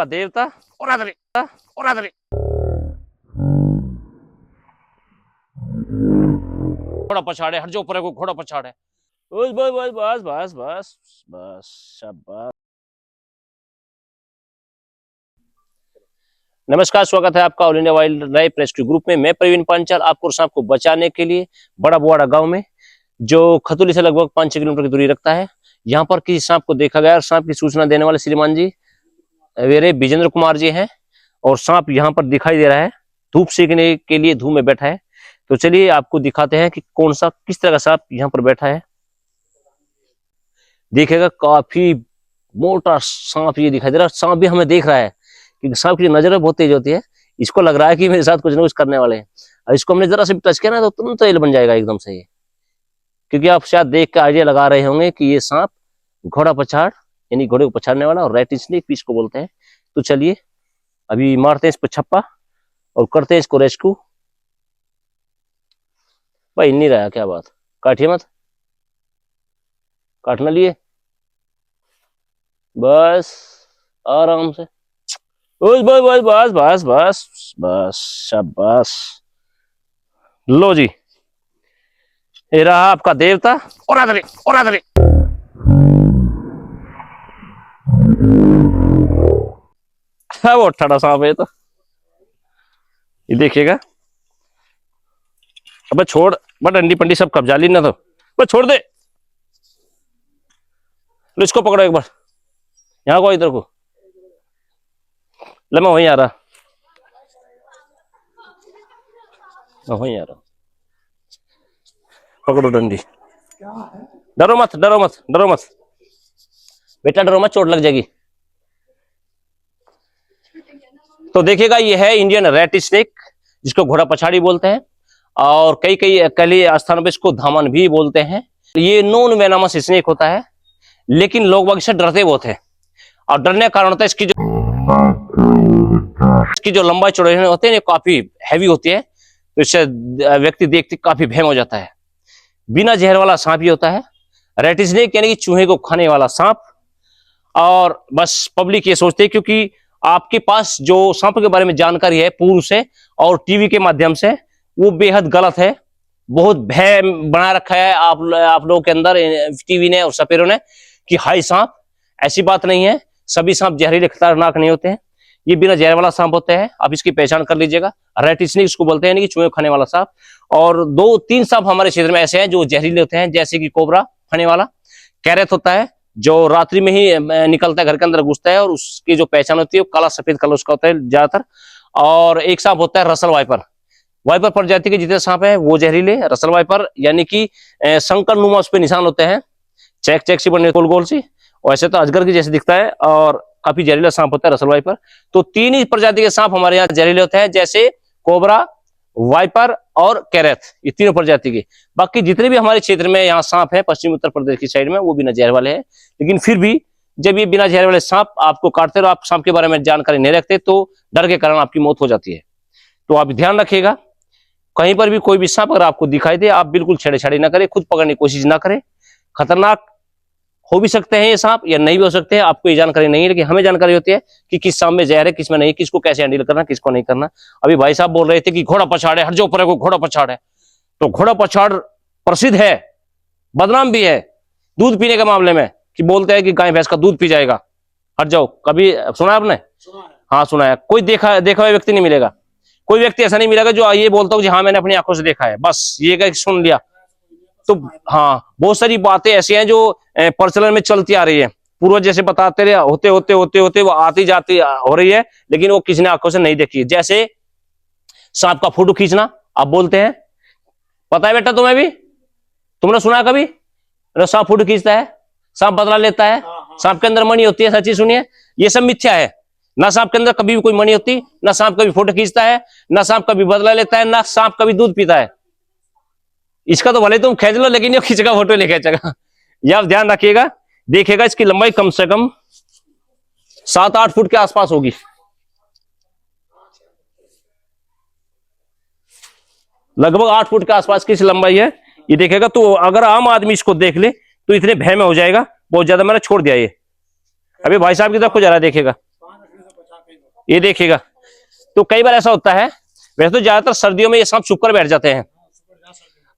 का देवता और घोड़ा पछाड़े, हट जो ऊपर को घोड़ा पछाड़े। बस बस बस बस बस बस बस शाबाश। नमस्कार, स्वागत है आपका all India wild life rescue group में। मैं प्रवीण पांचाल आपको सांप को बचाने के लिए बड़ा बुआड़ा गांव में, जो खतौली से लगभग 5-6 किलोमीटर की दूरी रखता है, यहाँ पर किसी सांप को देखा गया और सांप की सूचना देने वाले श्रीमान जी मेरे विजेंद्र कुमार जी हैं। और सांप यहाँ पर दिखाई दे रहा है, धूप सेकने के लिए धूप में बैठा है। तो चलिए आपको दिखाते हैं कि कौन सा किस तरह का सांप यहाँ पर बैठा है। देखिएगा काफी मोटा सांप ये दिखाई दे रहा है। सांप भी हमें देख रहा है क्योंकि सांप की नजर बहुत तेज होती है। इसको लग रहा है कि मेरे साथ कुछ ना कुछ करने वाले हैं, और इसको हमने जरा से टच किया ना तो तुरंत हिल बन जाएगा एकदम से। क्योंकि आप शायद देख के आइडिया लगा रहे होंगे कि ये सांप घोड़ा पछाड़ यानी घोड़े को पछाड़ने वाला और रेट स्नेक भी इसको बोलते हैं। तो चलिए अभी मारते हैं इस पर छप्पा और करते हैं इसको रेस्क्यू। भाई नहीं रहा, क्या बात, काटिए मत, काटना लिए, बस आराम से, बस बस बस बस बस बस बस शाबाश। लो जी, ये रहा आपका देवता और आदरी। वो ठड़ा सांप है तो ये देखिएगा। अब छोड़, बट डंडी पंडी सब कब्जा ली ना, तो बस छोड़ दे। लो इसको पकड़ो एक बार, यहाँ को इधर को, ले मैं वहीं आ रहा, वहीं आ रहा। पकड़ो डंडी, डरो मत डरो मत डरो मत बेटा, डरो मत, चोट लग जाएगी। तो देखिएगा ये है इंडियन रेट स्नेक, जिसको घोड़ा पछाड़ी बोलते हैं, और कई कई स्थानों पे इसको धामन भी बोलते हैं। ये नॉन वेनमस स्नेक होता है, लेकिन लोग बाग इससे डरते बहुत है। और डरने का कारण होता है इसकी जो लंबाई चौड़ाई होती है काफी हैवी होती है, तो इससे व्यक्ति देखते काफी भयम हो जाता है। बिना जहर वाला सांप ही होता है रेट स्नेक, यानी कि चूहे को खाने वाला सांप। और बस पब्लिक ये सोचते है क्योंकि आपके पास जो सांप के बारे में जानकारी है पूर्व से और टीवी के माध्यम से, वो बेहद गलत है। बहुत भय बना रखा है आप लोगों के अंदर टीवी ने और सपेरों ने कि हाई सांप। ऐसी बात नहीं है, सभी सांप जहरीले खतरनाक नहीं होते हैं, ये बिना जहर वाला सांप होते हैं। आप इसकी पहचान कर लीजिएगा, रेट स्नेक इसको बोलते हैं, यानी कि चूहे खाने वाला सांप। और 2-3 सांप हमारे क्षेत्र में ऐसे हैं जो जहरीले होते हैं, जैसे कि कोबरा खाने वाला, कैरेट होता है जो रात्रि में ही निकलता है, घर के अंदर घुसता है, और उसकी जो पहचान होती है वो काला सफेद कलर उसका होता है ज्यादातर। और एक सांप होता है रसल वाइपर। वाइपर प्रजाति के जितने सांप है वो जहरीले। रसल वाइपर यानी कि संकर नुमा उस पर निशान होते हैं, चेक चेक सी बने गोल गोल सी, वैसे तो अजगर की जैसे दिखता है, और काफी जहरीला सांप होता है रसल वाइपर। तो 3 ही प्रजाति के सांप हमारे यहाँ जहरीले होते हैं, जैसे कोबरा, वाइपर और कैरेथ, ये तीनों प्रजाति के। बाकी जितने भी हमारे क्षेत्र में यहाँ सांप है पश्चिमी उत्तर प्रदेश की साइड में, वो बिना जहर वाले हैं। लेकिन फिर भी जब ये बिना जहर वाले सांप आपको काटते, और आप सांप के बारे में जानकारी नहीं रखते, तो डर के कारण आपकी मौत हो जाती है। तो आप ध्यान रखिएगा, कहीं पर भी कोई भी सांप अगर आपको दिखाई दे, आप बिल्कुल छेड़छाड़ी ना करें, खुद पकड़ने की कोशिश ना करें। खतरनाक हो भी सकते हैं ये सांप या नहीं भी हो सकते हैं, आपको ये जानकारी नहीं है, लेकिन हमें जानकारी होती है कि किस सांप में जहर है, किस में नहीं, किसको कैसे हैंडल करना, किसको नहीं करना। अभी भाई साहब बोल रहे थे कि घोड़ा पछाड़े, हट जो ऊपर को घोड़ा पछाड़ है। तो घोड़ा पछाड़ प्रसिद्ध है, बदनाम भी है दूध पीने के मामले में, कि बोलते हैं कि गाय भैंस का दूध पी जाएगा, हट जाओ। कभी सुना आपने? हाँ सुना है। कोई देखा हुआ व्यक्ति नहीं मिलेगा, कोई व्यक्ति ऐसा नहीं मिलेगा जो ये बोलता हूँ हाँ मैंने अपनी आंखों से देखा है, बस ये सुन लिया। तो हाँ, बहुत सारी बातें ऐसी हैं जो प्रचलन में चलती आ रही है, पूर्वज जैसे बताते रहे, होते होते होते होते वो आती जाती हो रही है, लेकिन वो किसी ने आंखों से नहीं देखी। जैसे सांप का फोटो खींचना आप बोलते हैं, पता है बेटा तुम्हें भी, तुमने सुना कभी? सांप फोटो खींचता है, सांप बदला लेता है, सांप के अंदर मणि होती है, सच्ची सुनिए, ये सब मिथ्या है। ना सांप के अंदर कभी भी कोई मणि होती, ना सांप कभी फोटो खींचता है, ना सांप कभी बदला लेता है, ना सांप कभी दूध पीता है। इसका तो भले तुम खींच लो, लेकिन ये खींचेगा फोटो नहीं खींचेगा, ये आप ध्यान रखिएगा। देखिएगा इसकी लंबाई कम से कम 7-8 फुट के आसपास होगी, लगभग 8 फुट के आसपास की लंबाई है ये। देखेगा तो अगर आम आदमी इसको देख ले तो इतने भय में हो जाएगा, बहुत ज्यादा। मैंने छोड़ दिया ये, अभी भाई साहब की तरफ को जा रहा है, देखेगा ये देखिएगा। तो कई बार ऐसा होता है, वैसे तो ज्यादातर सर्दियों में ये सांप छुप कर बैठ जाते हैं,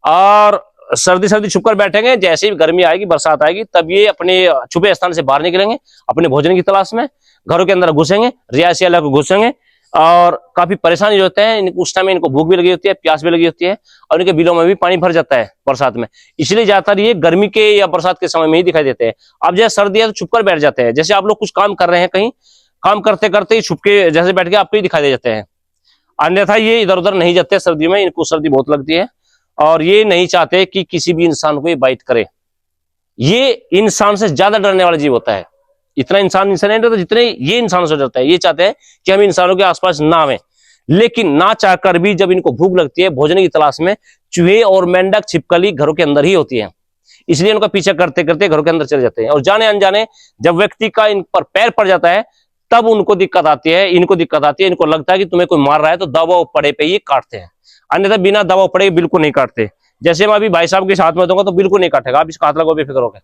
और सर्दी छुप कर बैठेंगे, जैसे ही गर्मी आएगी, बरसात आएगी, तब ये अपने छुपे स्थान से बाहर निकलेंगे, अपने भोजन की तलाश में घरों के अंदर घुसेंगे, रिहायशी इलाके घुसेंगे, और काफी परेशानी जो होते हैं, उस टाइम में इनको भूख भी लगी होती है, प्यास भी लगी होती है, और इनके बिलों में भी पानी भर जाता है बरसात में। इसलिए ज्यादातर ये गर्मी के या बरसात के समय में ही दिखाई देते हैं। अब जैसे सर्दी है तो छुप कर बैठ जाते हैं, जैसे आप लोग कुछ काम कर रहे हैं, कहीं काम करते करते ही छुप के जैसे बैठ के आपको ही दिखाई दे जाते हैं। अन्यथा ये इधर उधर नहीं जाते सर्दी में, इनको सर्दी बहुत लगती है, और ये नहीं चाहते कि किसी भी इंसान को ये बाइट करे। ये इंसान से ज्यादा डरने वाला जीव होता है, इतना इंसान इनसे नहीं डरता जितने ये इंसानों से डरता है। ये चाहते हैं कि हम इंसानों के आसपास ना आवे, लेकिन ना चाहकर भी जब इनको भूख लगती है, भोजन की तलाश में, चूहे और मेंढक छिपकली घरों के अंदर ही होती है, इसलिए उनका पीछा करते करते घरों के अंदर चले जाते हैं। और जाने अनजाने जब व्यक्ति का इन पर पैर पड़ जाता है, तब उनको दिक्कत आती है, इनको दिक्कत आती है। इनको लगता है कि तुम्हें कोई मार रहा है, तो दबाव पड़े पे ये काटते हैं, अन्यथा बिना दबाव पड़े बिल्कुल नहीं काटते। जैसे मैं अभी भाई साहब के साथ में दूंगा तो बिल्कुल नहीं काटेगा। आप इसका हाथ लगाओ बेफिक्र होकर,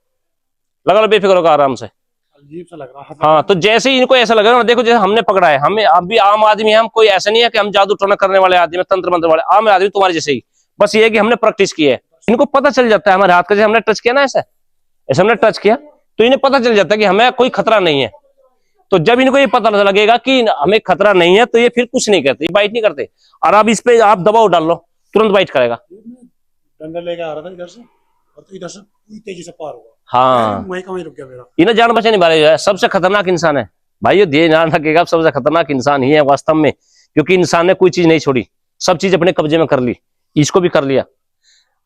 लगा लो बेफिक्र होकर आराम से। अजीब सा लग रहा है। हाँ, तो जैसे ही इनको ऐसा लग रहा है, देखो जैसे हमने पकड़ा है, हमें अभी आम आदमी है, हम कोई ऐसा नहीं है कि हम जादू टोना करने वाले आदमी, तंत्र मंत्र वाले आम आदमी तुम्हारे जैसे ही, बस ये है कि हमने प्रैक्टिस की है। इनको पता चल जाता है हमारे हाथ का, जैसे हमने टच किया ना, ऐसा ऐसे हमने टच किया तो इन्हें पता चल जाता है कि हमें कोई खतरा नहीं है। तो जब इनको ये पता लगेगा कि हमें खतरा नहीं है, तो ये फिर कुछ नहीं करते, बाइट नहीं करते। और अब इस पे आप दबाव डाल लो, तुरंत बाइट करेगा। डंडा लेके आ रहा था इधर से, और तो इधर से पूरी तेजी से पार हुआ। हाँ, वहीं का वहीं रुक गया मेरा। इन्हें जान बचाने वाले जो है सबसे खतरनाक इंसान है भाई, ये ध्यान रखिएगा, सबसे खतरनाक इंसान ही है वास्तव में, क्योंकि इंसान ने कोई चीज नहीं छोड़ी, सब चीज अपने कब्जे में कर ली। इसको भी कर लिया,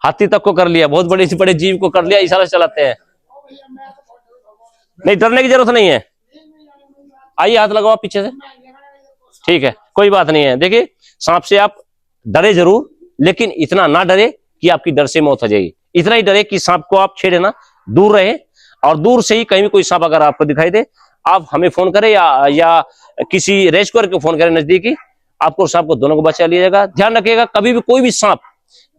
हाथी तक को कर लिया, बहुत बड़े से बड़े जीव को कर लिया, इशारा चलाते हैं। नहीं, डरने की जरूरत नहीं है। आइए हाथ लगाओ पीछे से, ठीक है, कोई बात नहीं है। देखिए, सांप से आप डरे जरूर, लेकिन इतना ना डरे कि आपकी डर से मौत हो जाएगी। इतना ही डरे कि सांप को आप छेड़े ना, दूर रहे, और दूर से ही कहीं भी कोई सांप अगर आपको दिखाई दे, आप हमें फोन करें या किसी रेस्क्यूअर को फोन करें नजदीकी, आपको सांप को दोनों को बचा लिया जाएगा। ध्यान रखिएगा, कभी भी कोई भी सांप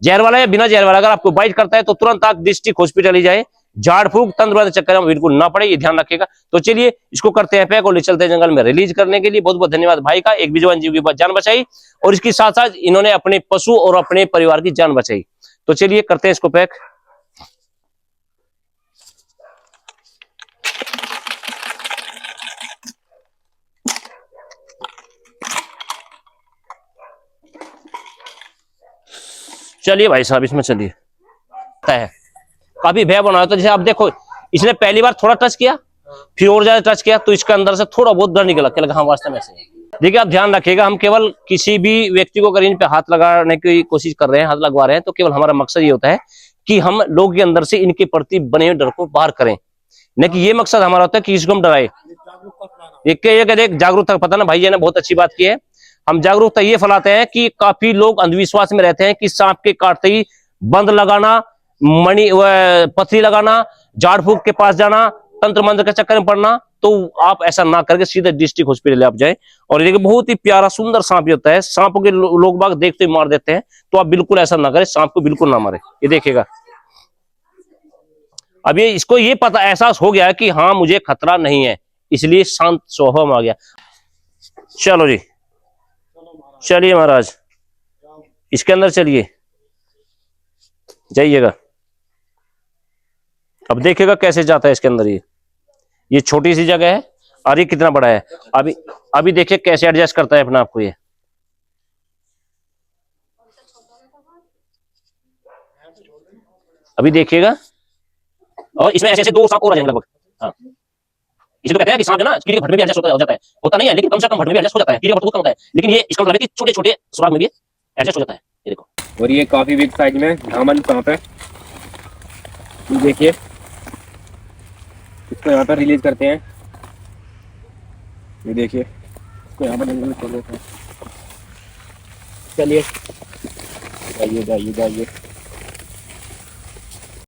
जहर वाला या बिना जहर वाला अगर आपको बाइट करता है, तो तुरंत आप डिस्ट्रिक्ट हॉस्पिटल ही जाए, झाड़ फूक तंत्र चक्कर में बिल्कुल ना पड़े, ये ध्यान रखिएगा। तो चलिए इसको करते हैं पैक और ले चलते हैं जंगल में रिलीज करने के लिए। बहुत बहुत धन्यवाद भाई का, एक बेजुबान जीव की जान बचाई, और इसके साथ साथ इन्होंने अपने पशु और अपने परिवार की जान बचाई। तो चलिए करते हैं इसको पैक। चलिए भाई साहब, इसमें चलिए है, काफी भय बना होता है। जैसे आप देखो, इसने पहली बार थोड़ा टच किया, फिर और ज्यादा टच किया, तो इसके अंदर से थोड़ा बहुत डर निकला, क्या लगा हाँ वास्तव में ऐसे। देखिए, आप ध्यान रखिएगा, हम केवल किसी भी व्यक्ति को अगर इन पे हाथ लगाने की कोशिश कर रहे हैं, हाथ लगवा रहे हैं, तो केवल हमारा मकसद ये होता है कि हम लोगों के अंदर से इनके प्रति बने हुए डर को बाहर करें, न कि ये मकसद हमारा होता है कि इसको हम डराए। एक जागरूकता पता ना, भाई जी ने बहुत अच्छी बात की है। हम जागरूकता ये फैलाते हैं कि काफी लोग अंधविश्वास में रहते हैं कि सांप के काटते ही बंद लगाना, मणि पथरी लगाना, झाड़ फूक के पास जाना, तंत्र मंत्र के चक्कर में पड़ना। तो आप ऐसा ना करके सीधे डिस्ट्रिक्ट हॉस्पिटल आप जाए। और ये बहुत ही प्यारा सुंदर सांप होता है, सांपों के लोग बाग देखते ही मार देते हैं, तो आप बिल्कुल ऐसा ना करें, सांप को बिल्कुल ना मारे। ये देखिएगा, अब ये इसको ये पता एहसास हो गया है कि हाँ मुझे खतरा नहीं है, इसलिए शांत स्वभाव में आ गया। चलो जी, चलिए महाराज, इसके अंदर चलिए, जाइएगा। अब देखिएगा कैसे जाता है इसके अंदर। ये छोटी सी जगह है और ये कितना बड़ा है। अभी देखिए कैसे एडजस्ट करता है अपने आप को ये। अभी देखिएगा, और इसमें ऐसे ऐसे दो सांप और आ जाएंगे लगभग। हाँ, इसे तो कहते हैं कि सांप है ना, कीड़े के भट में भी एडजस्ट हो जाता है, होता नहीं है, लेकिन कम से कम भट में भी एडजस्ट हो जाता है। कीड़े का भट बहुत कम होता है, लेकिन ये इसका मतलब है कि छोटे छोटे सुराग में भी एडजस्ट हो जाता है। ये देखो, और ये काफी बिग साइज में धामन सांप है। ये देखिए, इसको यहाँ पर रिलीज करते हैं। ये देखिए, इसको यहाँ पर जंगल में छोड़ देते हैं। चलिए, जाइए जाइए जाइए।